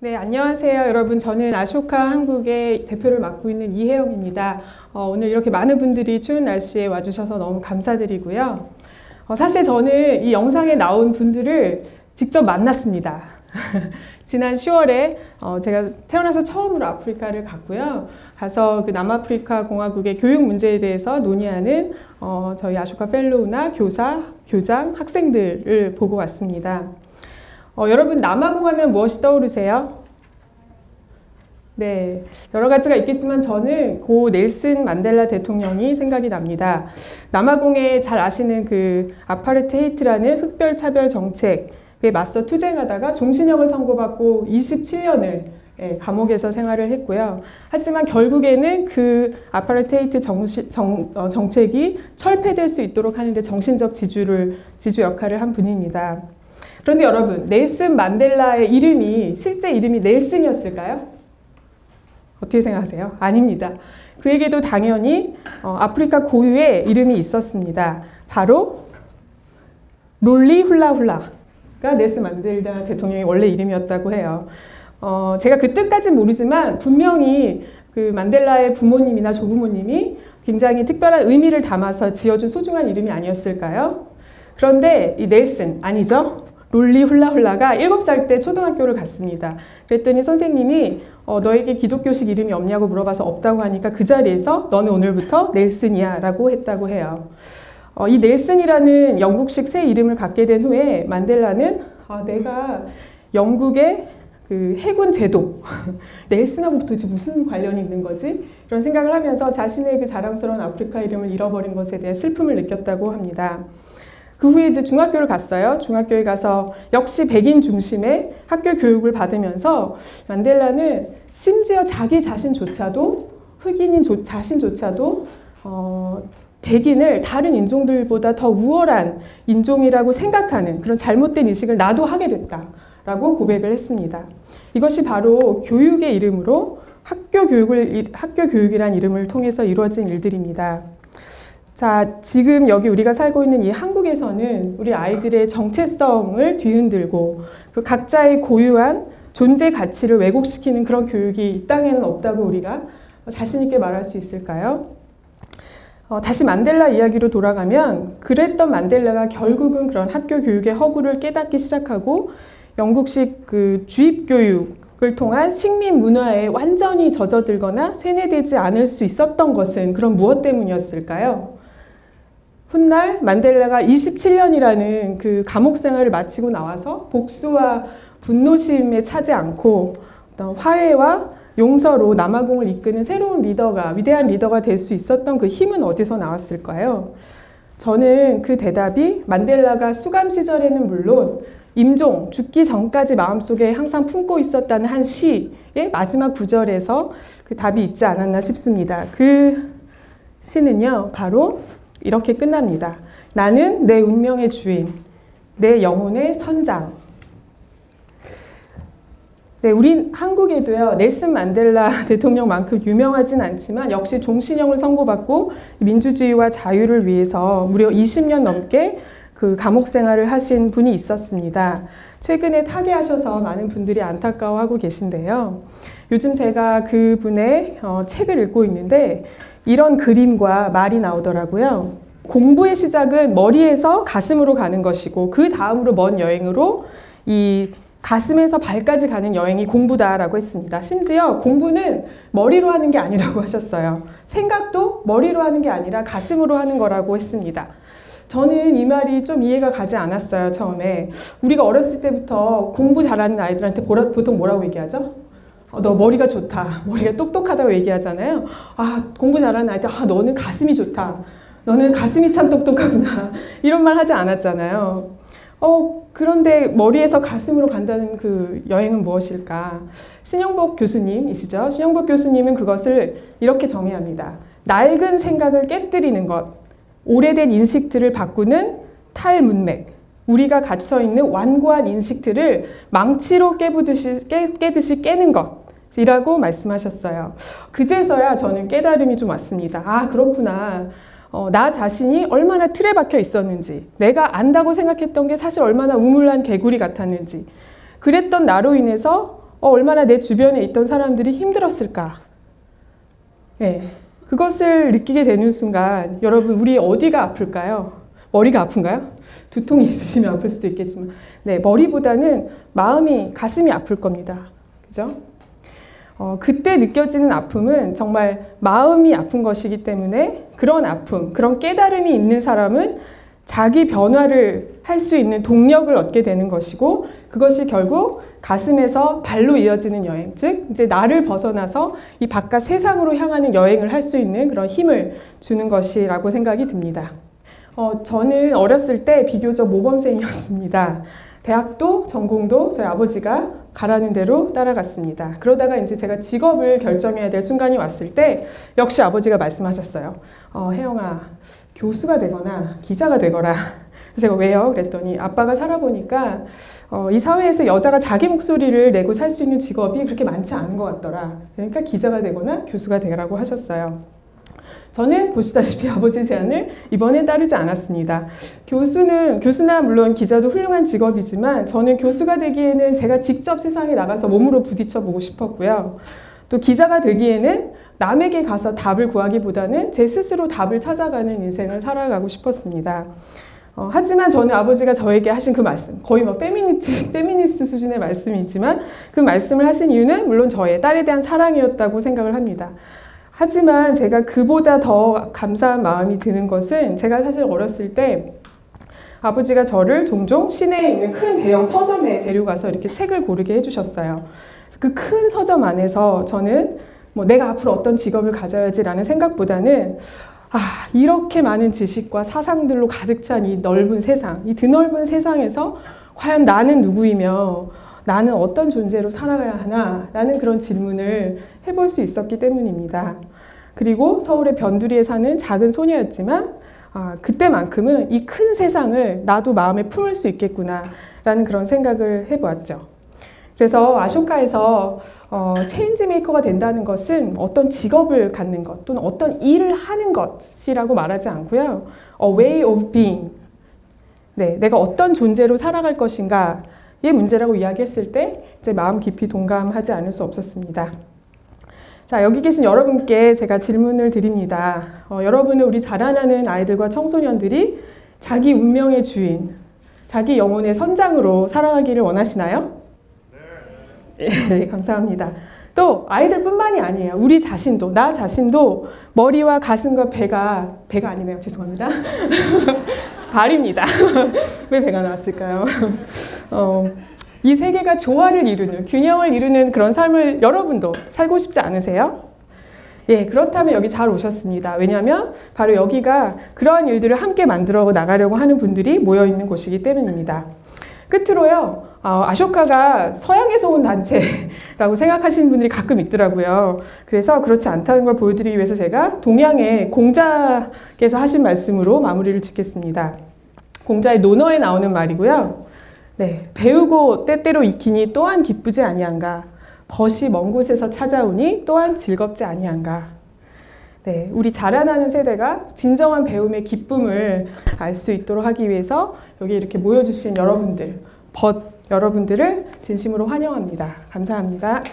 네, 안녕하세요. 여러분. 저는 아쇼카 한국의 대표를 맡고 있는 이혜영입니다. 오늘 이렇게 많은 분들이 추운 날씨에 와주셔서 너무 감사드리고요. 사실 저는 이 영상에 나온 분들을 직접 만났습니다. 지난 10월에 제가 태어나서 처음으로 아프리카를 갔고요. 가서 그 남아프리카 공화국의 교육 문제에 대해서 논의하는 저희 아쇼카 펠로우나 교사, 교장, 학생들을 보고 왔습니다. 여러분, 남아공 하면 무엇이 떠오르세요? 네, 여러 가지가 있겠지만 저는 고 넬슨 만델라 대통령이 생각이 납니다. 남아공에 잘 아시는 그 아파르테이트라는 흑별차별 정책에 맞서 투쟁하다가 종신형을 선고받고 27년을 감옥에서 생활을 했고요. 하지만 결국에는 그 아파르테이트 정책이 철폐될 수 있도록 하는데 정신적 지주 역할을 한 분입니다. 그런데 여러분, 넬슨 만델라의 이름이 실제 이름이 넬슨이었을까요? 어떻게 생각하세요? 아닙니다. 그에게도 당연히 아프리카 고유의 이름이 있었습니다. 바로 롤리 훌라훌라가 넬슨 만델라 대통령의 원래 이름이었다고 해요. 제가 그 뜻까지는 모르지만 분명히 그 만델라의 부모님이나 조부모님이 굉장히 특별한 의미를 담아서 지어준 소중한 이름이 아니었을까요? 그런데 이 넬슨, 아니죠? 롤리 훌라훌라가 7살 때 초등학교를 갔습니다. 그랬더니 선생님이 너에게 기독교식 이름이 없냐고 물어봐서 없다고 하니까 그 자리에서 너는 오늘부터 넬슨이야 라고 했다고 해요. 이 넬슨이라는 영국식 새 이름을 갖게 된 후에 만델라는 내가 영국의 그 해군 제도, 넬슨하고 도대체 무슨 관련이 있는 거지? 이런 생각을 하면서 자신의 그 자랑스러운 아프리카 이름을 잃어버린 것에 대해 슬픔을 느꼈다고 합니다. 그 후에 이제 중학교를 갔어요. 중학교에 가서 역시 백인 중심의 학교 교육을 받으면서 만델라는 심지어 자기 자신조차도 흑인인 자신조차도 백인을 다른 인종들보다 더 우월한 인종이라고 생각하는 그런 잘못된 인식을 나도 하게 됐다라고 고백을 했습니다. 이것이 바로 교육의 이름으로 학교 교육이란 이름을 통해서 이루어진 일들입니다. 자, 지금 여기 우리가 살고 있는 이 한국에서는 우리 아이들의 정체성을 뒤흔들고 그 각자의 고유한 존재 가치를 왜곡시키는 그런 교육이 이 땅에는 없다고 우리가 자신 있게 말할 수 있을까요? 다시 만델라 이야기로 돌아가면 그랬던 만델라가 결국은 그런 학교 교육의 허구를 깨닫기 시작하고 영국식 그 주입 교육을 통한 식민 문화에 완전히 젖어들거나 쇠뇌되지 않을 수 있었던 것은 그런 무엇 때문이었을까요? 훗날 만델라가 27년이라는 그 감옥 생활을 마치고 나와서 복수와 분노심에 차지 않고 어떤 화해와 용서로 남아공을 이끄는 새로운 리더가, 위대한 리더가 될 수 있었던 그 힘은 어디서 나왔을까요? 저는 그 대답이 만델라가 수감 시절에는 물론 임종, 죽기 전까지 마음속에 항상 품고 있었다는 한 시의 마지막 구절에서 그 답이 있지 않았나 싶습니다. 그 시는요, 바로 이렇게 끝납니다. 나는 내 운명의 주인, 내 영혼의 선장. 네, 우린 한국에도요, 넬슨 만델라 대통령만큼 유명하진 않지만 역시 종신형을 선고받고 민주주의와 자유를 위해서 무려 20년 넘게 그 감옥 생활을 하신 분이 있었습니다. 최근에 타계하셔서 많은 분들이 안타까워하고 계신데요. 요즘 제가 그분의 책을 읽고 있는데 이런 그림과 말이 나오더라고요. 공부의 시작은 머리에서 가슴으로 가는 것이고 그 다음으로 먼 여행으로 이 가슴에서 발까지 가는 여행이 공부다라고 했습니다. 심지어 공부는 머리로 하는 게 아니라고 하셨어요. 생각도 머리로 하는 게 아니라 가슴으로 하는 거라고 했습니다. 저는 이 말이 좀 이해가 가지 않았어요, 처음에. 우리가 어렸을 때부터 공부 잘하는 아이들한테 보통 뭐라고 얘기하죠? 너 머리가 좋다, 머리가 똑똑하다고 얘기하잖아요. 공부 잘하는 아이들, 너는 가슴이 좋다, 너는 가슴이 참 똑똑하구나, 이런 말 하지 않았잖아요. 그런데 머리에서 가슴으로 간다는 그 여행은 무엇일까? 신영복 교수님이시죠? 신영복 교수님은 그것을 이렇게 정의합니다. 낡은 생각을 깨뜨리는 것, 오래된 인식들을 바꾸는 탈문맥, 우리가 갇혀있는 완고한 인식들을 망치로 깨듯이 깨는 것이라고 말씀하셨어요. 그제서야 저는 깨달음이 좀 왔습니다. 그렇구나. 나 자신이 얼마나 틀에 박혀 있었는지, 내가 안다고 생각했던 게 사실 얼마나 우물난 개구리 같았는지, 그랬던 나로 인해서 얼마나 내 주변에 있던 사람들이 힘들었을까. 네, 그것을 느끼게 되는 순간 여러분 우리 어디가 아플까요? 머리가 아픈가요? 두통이 있으시면 아플 수도 있겠지만 네, 머리보다는 마음이 가슴이 아플 겁니다. 그죠? 그때 느껴지는 아픔은 정말 마음이 아픈 것이기 때문에 그런 아픔, 그런 깨달음이 있는 사람은 자기 변화를 할 수 있는 동력을 얻게 되는 것이고 그것이 결국 가슴에서 발로 이어지는 여행, 즉 이제 나를 벗어나서 이 바깥 세상으로 향하는 여행을 할 수 있는 그런 힘을 주는 것이라고 생각이 듭니다. 저는 어렸을 때 비교적 모범생이었습니다. 대학도 전공도 저희 아버지가 가라는 대로 따라갔습니다. 그러다가 이제 제가 직업을 결정해야 될 순간이 왔을 때 역시 아버지가 말씀하셨어요. 혜영아, 교수가 되거나 기자가 되거라. 그래서 제가 왜요? 그랬더니 아빠가 살아보니까 이 사회에서 여자가 자기 목소리를 내고 살 수 있는 직업이 그렇게 많지 않은 것 같더라. 그러니까 기자가 되거나 교수가 되라고 하셨어요. 저는 보시다시피 아버지 제안을 이번에 따르지 않았습니다. 교수나 물론 기자도 훌륭한 직업이지만 저는 교수가 되기에는 제가 직접 세상에 나가서 몸으로 부딪혀 보고 싶었고요. 또 기자가 되기에는 남에게 가서 답을 구하기보다는 제 스스로 답을 찾아가는 인생을 살아가고 싶었습니다. 하지만 저는 아버지가 저에게 하신 그 말씀, 거의 뭐 페미니스트 수준의 말씀이지만 그 말씀을 하신 이유는 물론 저의 딸에 대한 사랑이었다고 생각을 합니다. 하지만 제가 그보다 더 감사한 마음이 드는 것은 제가 사실 어렸을 때 아버지가 저를 종종 시내에 있는 큰 대형 서점에 데려가서 이렇게 책을 고르게 해주셨어요. 그 큰 서점 안에서 저는 뭐 내가 앞으로 어떤 직업을 가져야지라는 생각보다는 이렇게 많은 지식과 사상들로 가득 찬 이 넓은 세상, 이 드넓은 세상에서 과연 나는 누구이며 나는 어떤 존재로 살아가야 하나? 라는 그런 질문을 해볼 수 있었기 때문입니다. 그리고 서울의 변두리에 사는 작은 소녀였지만 그때만큼은 이 큰 세상을 나도 마음에 품을 수 있겠구나 라는 그런 생각을 해보았죠. 그래서 아쇼카에서 체인지 메이커가 된다는 것은 어떤 직업을 갖는 것 또는 어떤 일을 하는 것이라고 말하지 않고요. A way of being. 네, 내가 어떤 존재로 살아갈 것인가 의 문제라고 이야기했을 때 이제 마음 깊이 동감하지 않을 수 없었습니다. 자, 여기 계신 여러분께 제가 질문을 드립니다. 여러분은 우리 자라나는 아이들과 청소년들이 자기 운명의 주인, 자기 영혼의 선장으로 살아가기를 원하시나요? 네, 감사합니다. 또 아이들뿐만이 아니에요. 우리 자신도, 나 자신도 머리와 가슴과 배가 아니네요. 죄송합니다. 발입니다. 왜 배가 나왔을까요? 이 세 개가 조화를 이루는, 균형을 이루는 그런 삶을 여러분도 살고 싶지 않으세요? 예, 그렇다면 여기 잘 오셨습니다. 왜냐하면 바로 여기가 그러한 일들을 함께 만들어 나가려고 하는 분들이 모여있는 곳이기 때문입니다. 끝으로요, 아쇼카가 서양에서 온 단체라고 생각하시는 분들이 가끔 있더라고요. 그래서 그렇지 않다는 걸 보여드리기 위해서 제가 동양의 공자께서 하신 말씀으로 마무리를 짓겠습니다. 공자의 논어에 나오는 말이고요. 네, 배우고 때때로 익히니 또한 기쁘지 아니한가. 벗이 먼 곳에서 찾아오니 또한 즐겁지 아니한가. 네, 우리 자라나는 세대가 진정한 배움의 기쁨을 알 수 있도록 하기 위해서 여기 이렇게 모여주신 여러분들, 여러분들을 진심으로 환영합니다. 감사합니다.